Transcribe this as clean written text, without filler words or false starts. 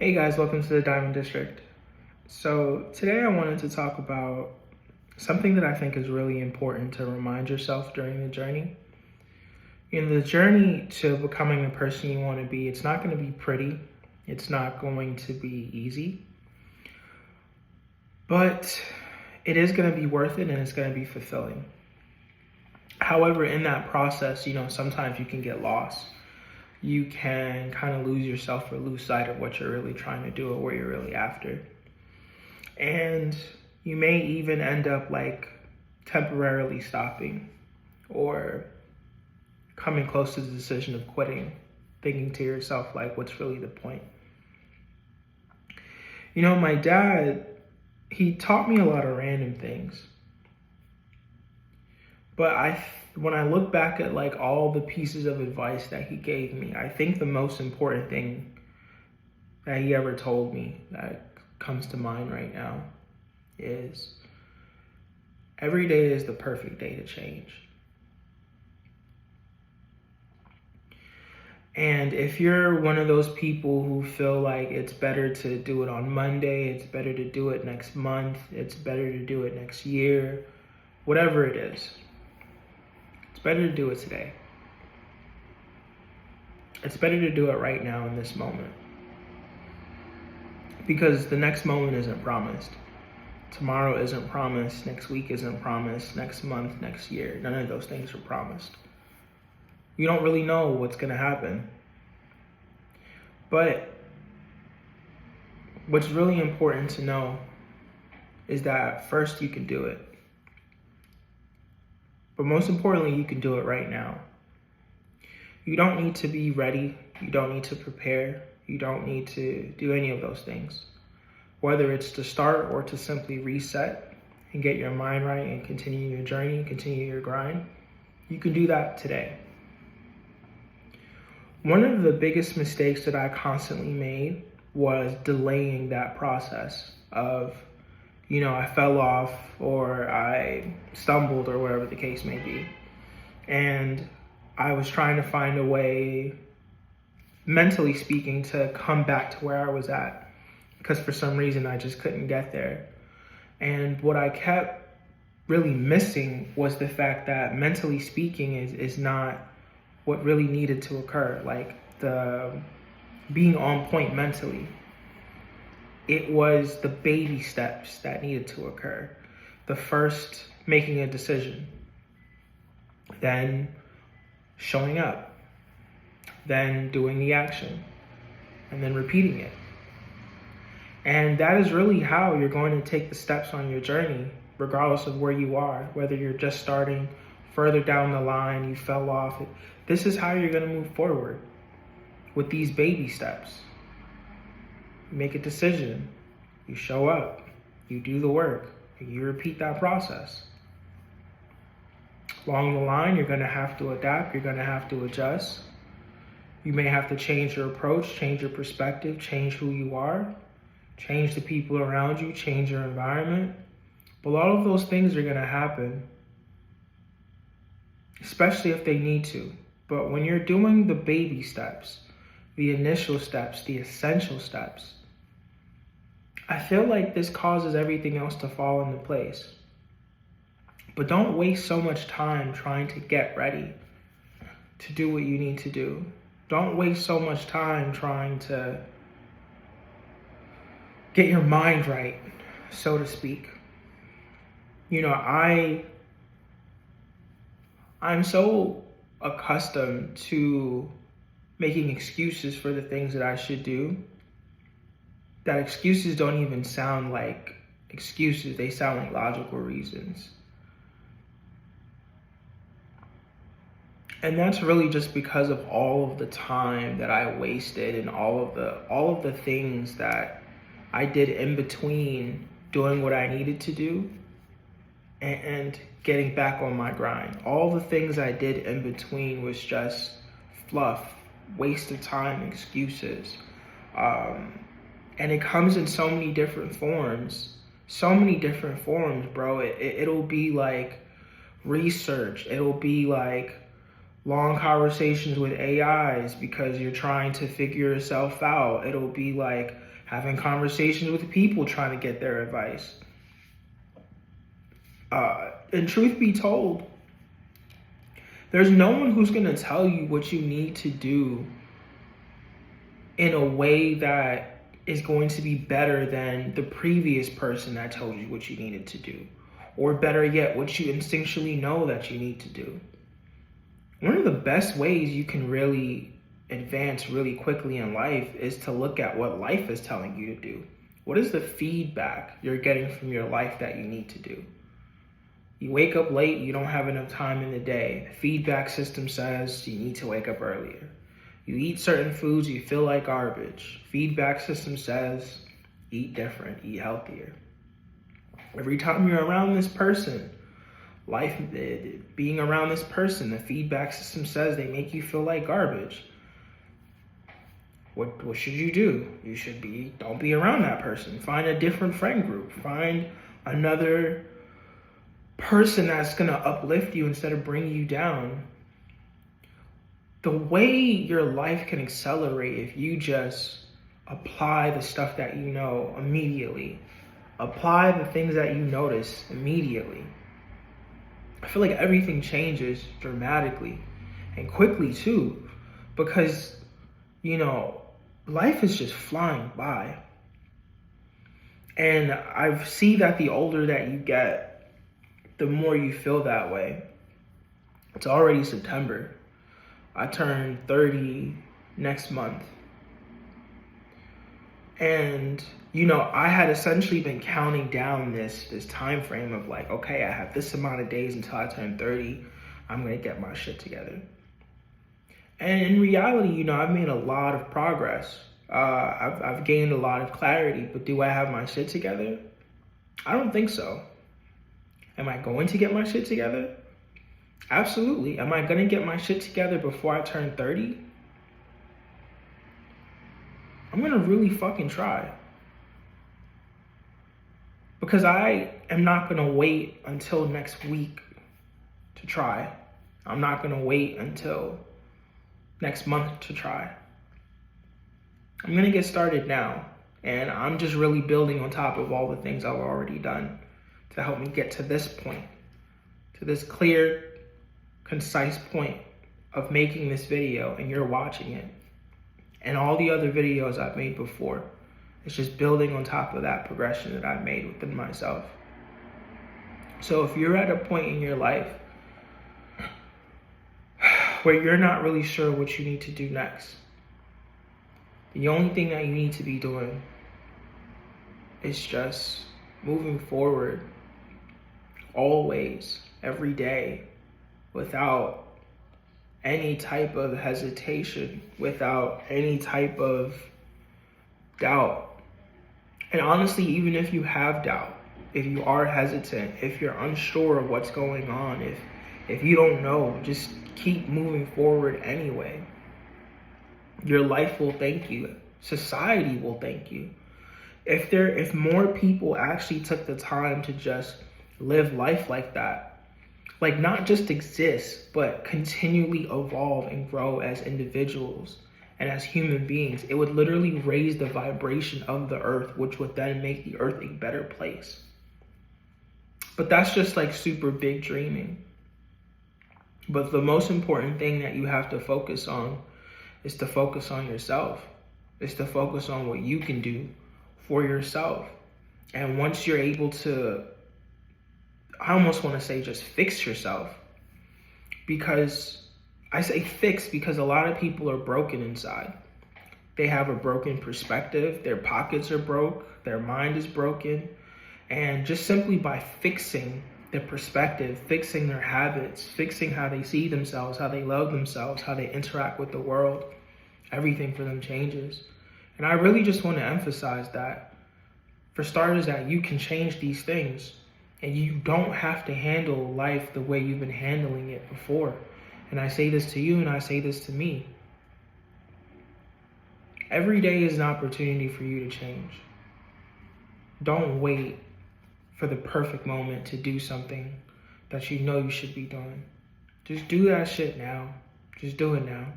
Hey guys, welcome to the Diamond District. So today I wanted to talk about something that I think is really important to remind yourself during the journey. In the journey to becoming the person you want to be, it's not going to be pretty. It's not going to be easy. But it is going to be worth it and it's going to be fulfilling. However, in that process, sometimes you can get lost. You can kind of lose yourself or lose sight of what you're really trying to do or what you're really after. And you may even end up temporarily stopping or coming close to the decision of quitting, thinking to yourself, what's really the point? My dad, he taught me a lot of random things. But when I look back at all the pieces of advice that he gave me, I think the most important thing that he ever told me that comes to mind right now is every day is the perfect day to change. And if you're one of those people who feel like it's better to do it on Monday, it's better to do it next month, it's better to do it next year, whatever it is, it's better to do it today. It's better to do it right now in this moment. Because the next moment isn't promised. Tomorrow isn't promised. Next week isn't promised. Next month, next year. None of those things are promised. You don't really know what's going to happen. But what's really important to know is that first you can do it. But most importantly, you can do it right now. You don't need to be ready. You don't need to prepare. You don't need to do any of those things. Whether it's to start or to simply reset and get your mind right and continue your journey, continue your grind, you can do that today. One of the biggest mistakes that I constantly made was delaying that process of, I fell off or I stumbled or whatever the case may be. And I was trying to find a way, mentally speaking, to come back to where I was at. Because for some reason I just couldn't get there. And what I kept really missing was the fact that mentally speaking is not what really needed to occur. The being on point mentally. It was the baby steps that needed to occur. The first, making a decision. Then showing up. Then doing the action. And then repeating it. And that is really how you're going to take the steps on your journey, regardless of where you are, whether you're just starting further down the line, you fell off. This is how you're going to move forward with these baby steps. You make a decision, you show up, you do the work, and you repeat that process. Along the line, you're going to have to adapt, you're going to have to adjust. You may have to change your approach, change your perspective, change who you are. Change the people around you, change your environment. But all of those things are going to happen, especially if they need to. But when you're doing the baby steps, the initial steps, the essential steps, I feel like this causes everything else to fall into place. But don't waste so much time trying to get ready to do what you need to do. Don't waste so much time trying to get your mind right, so to speak. I'm so accustomed to making excuses for the things that I should do that excuses don't even sound like excuses. They sound like logical reasons. And that's really just because of all of the time that I wasted and all of the things that I did in between doing what I needed to do and getting back on my grind. All the things I did in between was just fluff, waste of time, excuses. And it comes in so many different forms. Bro. It'll be like research. It'll be like long conversations with AIs because you're trying to figure yourself out. It'll be like having conversations with people trying to get their advice. And truth be told, there's no one who's going to tell you what you need to do in a way that is going to be better than the previous person that told you what you needed to do. Or better yet, what you instinctually know that you need to do. One of the best ways you can really advance really quickly in life is to look at what life is telling you to do. What is the feedback you're getting from your life that you need to do? You wake up late, you don't have enough time in the day. The feedback system says you need to wake up earlier. You eat certain foods, you feel like garbage. Feedback system says eat different, eat healthier. Every time you're around this person, being around this person, the feedback system says they make you feel like garbage. What should you do? Don't be around that person. Find a different friend group. Find another person that's gonna uplift you instead of bringing you down. The way your life can accelerate if you just apply the stuff that you know immediately. Apply the things that you notice immediately. I feel like everything changes dramatically and quickly too, because, life is just flying by. And I see that the older that you get, the more you feel that way. It's already September. I turn 30 next month. And, I had essentially been counting down this time frame of like, okay, I have this amount of days until I turn 30. I'm going to get my shit together. And in reality, I've made a lot of progress. I've gained a lot of clarity, but do I have my shit together? I don't think so. Am I going to get my shit together? Absolutely. Am I going to get my shit together before I turn 30? I'm going to really fucking try. Because I am not going to wait until next week to try. I'm not going to wait until next month to try. I'm going to get started now. And I'm just really building on top of all the things I've already done to help me get to this point, to this clear, concise point of making this video, and you're watching it. And all the other videos I've made before. It's just building on top of that progression that I've made within myself. So if you're at a point in your life where you're not really sure what you need to do next, the only thing that you need to be doing is just moving forward always, every day, without any type of hesitation, without any type of doubt. And honestly, even if you have doubt, if you are hesitant, if you're unsure of what's going on, if you don't know, just keep moving forward anyway. Your life will thank you. Society will thank you. If more people actually took the time to just live life like that, like not just exist, but continually evolve and grow as individuals and as human beings, it would literally raise the vibration of the earth, which would then make the earth a better place. But that's just like super big dreaming. But the most important thing that you have to focus on is to focus on yourself. It's to focus on what you can do for yourself. And once you're able to, I almost want to say just fix yourself, because I say fix because a lot of people are broken inside. They have a broken perspective, their pockets are broke, their mind is broken. And just simply by fixing their perspective, fixing their habits, fixing how they see themselves, how they love themselves, how they interact with the world, everything for them changes. And I really just want to emphasize that, for starters, that you can change these things. And you don't have to handle life the way you've been handling it before. And I say this to you and I say this to me. Every day is an opportunity for you to change. Don't wait for the perfect moment to do something that you know you should be doing. Just do that shit now. Just do it now.